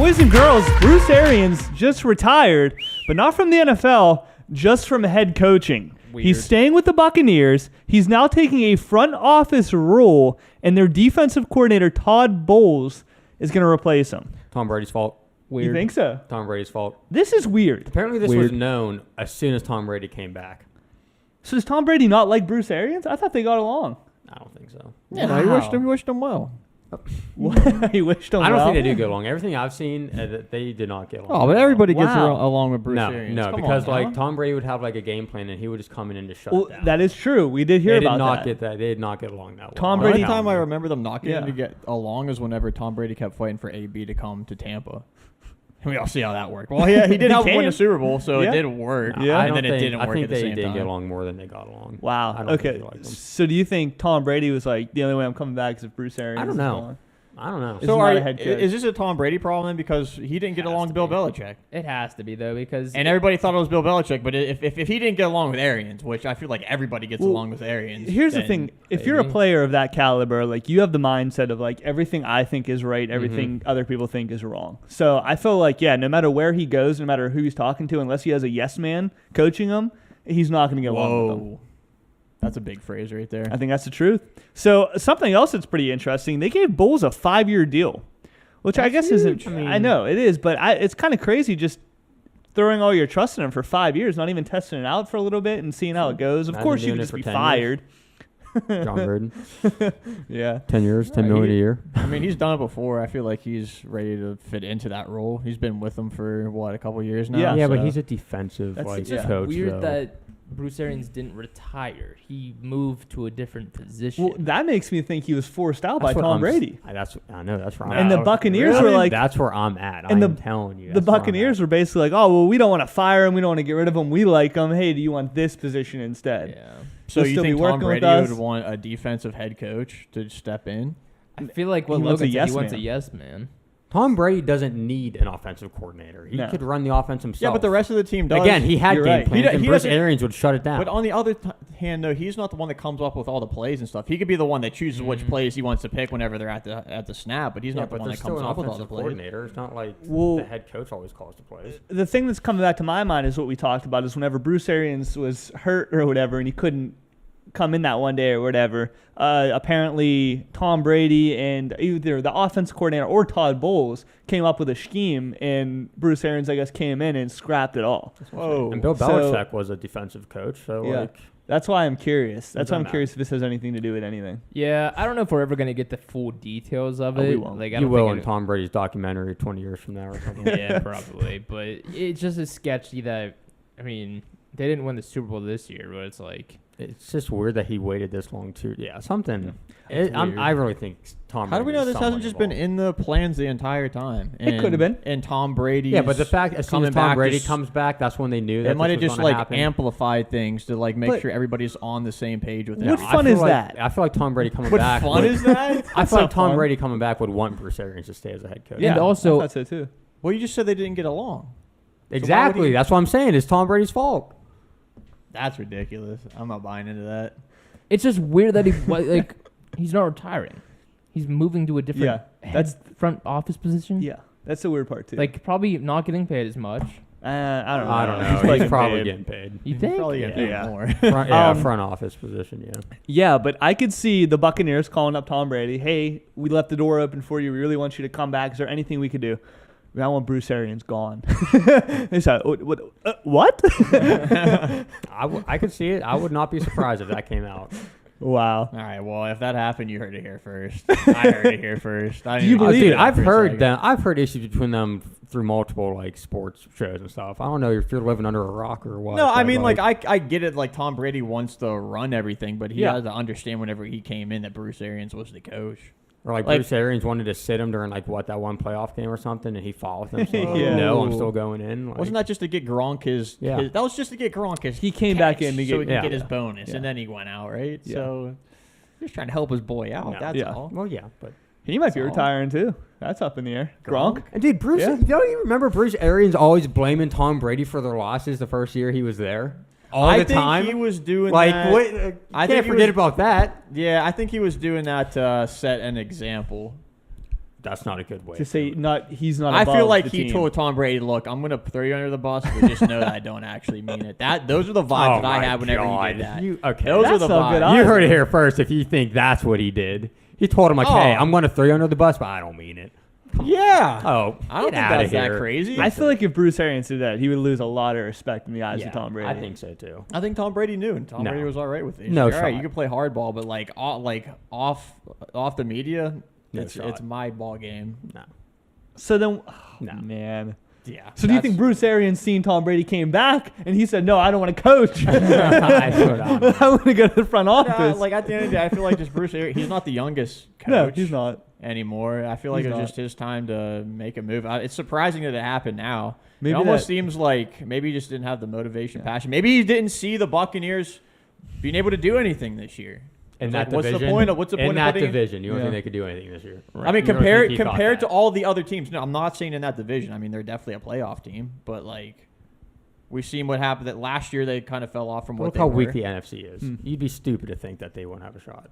Boys and girls, Bruce Arians just retired, but not from the NFL, just from head coaching. Weird. He's staying with the Buccaneers. He's now taking a front office role, and their defensive coordinator, Todd Bowles, is going to replace him. Tom Brady's fault. Weird. You think so? Tom Brady's fault. This is weird. Apparently this was known as soon as Tom Brady came back. So does Tom Brady not like Bruce Arians? I thought they got along. I don't think so. Yeah, no, he wished him well. He wished him well? I don't think they do get along. Everything I've seen, they did not get along. Oh, but everybody gets along with Bruce Arians. No, because like Tom Brady would have like a game plan and he would just come in and just shut it down. That is true. We did hear about that. They did not get along that well. Tom Brady. The only time I remember them not getting to get along is whenever Tom Brady kept fighting for AB to come to Tampa. We all see how that worked. Well, yeah, he did help win the Super Bowl, so it did work. Yeah, and then it didn't work at the same time. I think they did get along more than they got along. Wow. Okay. So do you think Tom Brady was like, the only way I'm coming back is if Bruce Arians I don't know. So is this a Tom Brady problem because he didn't get along with Bill Belichick? It has to be, though, because... And everybody thought it was Bill Belichick, but if he didn't get along with Arians, which I feel like everybody gets along with Arians... Here's the thing. If you're a player of that caliber, like, you have the mindset of, like, everything I think is right, everything other people think is wrong. So I feel like, no matter where he goes, no matter who he's talking to, unless he has a yes man coaching him, he's not going to get along with them. That's a big phrase right there. I think that's the truth. So something else that's pretty interesting, they gave Bowles a 5-year deal, which I guess isn't. I know it is, but it's kind of crazy just throwing all your trust in him for 5 years, not even testing it out for a little bit and seeing how it goes. Of course, you could just be fired. John Gruden. Yeah. 10 years, $10 million a year. I mean, he's done it before. I feel like he's ready to fit into that role. He's been with them for, a couple years now? Yeah, but he's a defensive coach. It's just weird that Bruce Arians didn't retire. He moved to a different position. Well, that makes me think he was forced out by Tom Brady. I know. That's where I'm at. And the Buccaneers were like... That's where I'm at. I'm telling you. The Buccaneers were basically like, oh, well, we don't want to fire him. We don't want to get rid of him. We like him. Hey, do you want this position instead? Yeah. So you think Tom Brady would want a defensive head coach to step in? I feel like what Logan said, he wants a yes man. Tom Brady doesn't need an offensive coordinator. He could run the offense himself. Yeah, but the rest of the team does. Again, he had game plans, and Bruce Arians would shut it down. But on the other hand, though, he's not the one that comes up with all the plays and stuff. He could be the one that chooses which plays he wants to pick whenever they're at the snap, but he's not the one that comes up with all the plays. Coordinator. It's not like the head coach always calls the plays. The thing that's coming back to my mind is what we talked about, is whenever Bruce Arians was hurt or whatever, and he couldn't come in that one day or whatever, apparently Tom Brady and either the offense coordinator or Todd Bowles came up with a scheme, and Bruce Arians, I guess, came in and scrapped it all. Whoa. And Bill Belichick was a defensive coach, so that's why I'm curious. That's why I'm curious if this has anything to do with anything. Yeah, I don't know if we're ever going to get the full details of it. We won't. You will in Tom Brady's documentary 20 years from now or something. Yeah, probably. But it just is sketchy that, I mean, they didn't win the Super Bowl this year, but it's like... It's just weird that he waited this long, too. Yeah, something. I really think Tom Brady. How do we know this hasn't just been in the plans the entire time? It could have been. And Tom Brady. Yeah, but the fact as soon as Tom Brady comes back, that's when they knew that it might have just amplified things to make sure everybody's on the same page with it. What fun is that? I feel like Tom Brady coming back. What fun is that? I feel like Tom Brady coming back would want Bruce Arians to stay as a head coach. Yeah, and also, I thought so too. Well, you just said they didn't get along. Exactly. That's what I'm saying. It's Tom Brady's fault. That's ridiculous. I'm not buying into that. It's just weird that he's not retiring. He's moving to a different front office position. Yeah, that's the weird part too. Like probably not getting paid as much. I don't know. I don't know. He's probably getting paid. You think? He's probably getting paid more. Front office position, yeah. Yeah, but I could see the Buccaneers calling up Tom Brady. Hey, we left the door open for you. We really want you to come back. Is there anything we could do? I want Bruce Arians gone. They said, what? I could see it. I would not be surprised if that came out. Wow. All right. Well, if that happened, you heard it here first. I heard it here first. Do you believe it? I've heard issues between them through multiple sports shows and stuff. I don't know if you're living under a rock or what. No, I mean I get it. Like Tom Brady wants to run everything, but he has to understand whenever he came in that Bruce Arians was the coach. Or Bruce Arians wanted to sit him during that one playoff game or something, and he followed him. So no, I'm still going in. Wasn't that just to get Gronk his? That was just to get Gronk his. He came back in to so he could get his bonus, and then he went out, right? Yeah. So just trying to help his boy out. That's all. Well, yeah, but he might be retiring too. That's up in the air. Gronk. And dude, Bruce. Don't you remember Bruce Arians always blaming Tom Brady for their losses the first year he was there? All the time. I think he was doing that. I can't forget about that. Yeah, I think he was doing that to set an example. That's not a good way to say he's not. I feel above like the he team. told Tom Brady, "Look, I'm gonna throw you under the bus, but just know that I don't actually mean it." Those are the vibes that I had whenever he did that. Those are the vibes. You heard it here first. If you think that's what he did, he told him like, "Hey, I'm gonna throw you under the bus, but I don't mean it." Yeah. Oh, I don't think that's that crazy. I feel like if Bruce Arians did that, he would lose a lot of respect in the eyes of Tom Brady. I think so too. I think Tom Brady knew, and Tom Brady was all right with it. No all shot. right, you can play hardball, but like off the media, it's my ball game. No. So then, No. man. Yeah. So do you think Bruce Arians seen Tom Brady came back and he said, "No, I don't want to coach. I want to go to the front office." Like at the end of the day, I feel like just Bruce Arians. He's not the youngest coach. No, he's not anymore. I feel like He's it was not. just his time to make a move. It's surprising that it happened now. Maybe it almost seems like maybe he just didn't have the motivation, passion. Maybe he didn't see the Buccaneers being able to do anything this year. In that what's division, the point of in that division, you don't think they could do anything this year? I mean, compared to all the other teams. No, I'm not saying in that division. I mean, they're definitely a playoff team, but like we've seen what happened. That last year they kind of fell off from what they were. Look how weak the NFC is. You'd be stupid to think that they won't have a shot.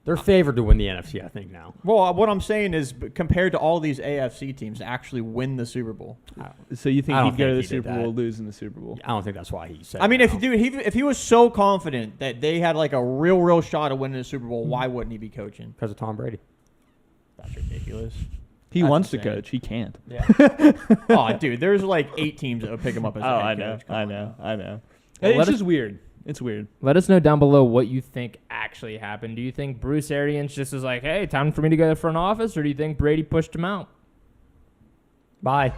They're favored to win the NFC, I think, now. Well, what I'm saying is compared to all these AFC teams to actually win the Super Bowl. So you think he'd go to the he Super Bowl, lose in the Super Bowl? I don't think that's why he said. I mean, if he was so confident that they had like a real shot of winning the Super Bowl, why wouldn't he be coaching? Because of Tom Brady. That's ridiculous. He wants to coach. He can't. Yeah. Oh, dude, there's like 8 teams that would pick him up as a head coach. I know. Well, It's just weird. It's weird. Let us know down below what you think actually happened. Do you think Bruce Arians just was like, "Hey, time for me to go to the front office," or do you think Brady pushed him out? Bye.